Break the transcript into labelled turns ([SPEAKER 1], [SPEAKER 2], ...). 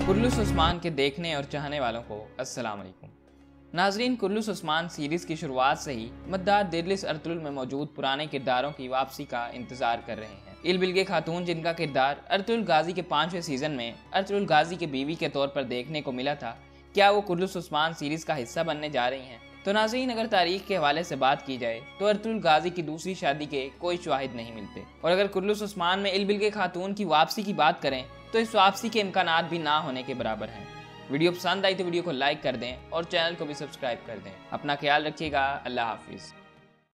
[SPEAKER 1] कुर्लुस उस्मान के देखने और चाहने वालों को अस्सलाम वालेकुम। नाजरीन, कुर्लुस उस्मान सीरीज की शुरुआत से ही मद्दार दिलरिस अर्तुगरुल में मौजूद पुराने किरदारों की वापसी का इंतजार कर रहे हैं। इलबिलगे खातून, जिनका किरदार अर्तुगरुल गाजी के 5वें सीजन में अर्तुगरुल गाजी के बीवी के तौर पर देखने को मिला था, क्या वो कुर्लुस उस्मान सीरीज का हिस्सा बनने जा रही हैं? तो नाज़रीन, अगर तारीख के हवाले से बात की जाए तो अर्तुगरुल गाजी की दूसरी शादी के कोई शवाहिद नहीं मिलते, और अगर कुर्लुस उस्मान में इलबिलगे खातून की वापसी की बात करें तो इस वापसी के इम्कानात भी ना होने के बराबर हैं। वीडियो पसंद आई तो वीडियो को लाइक कर दें और चैनल को भी सब्सक्राइब कर दें। अपना ख्याल रखिएगा। अल्लाह हाफिज़।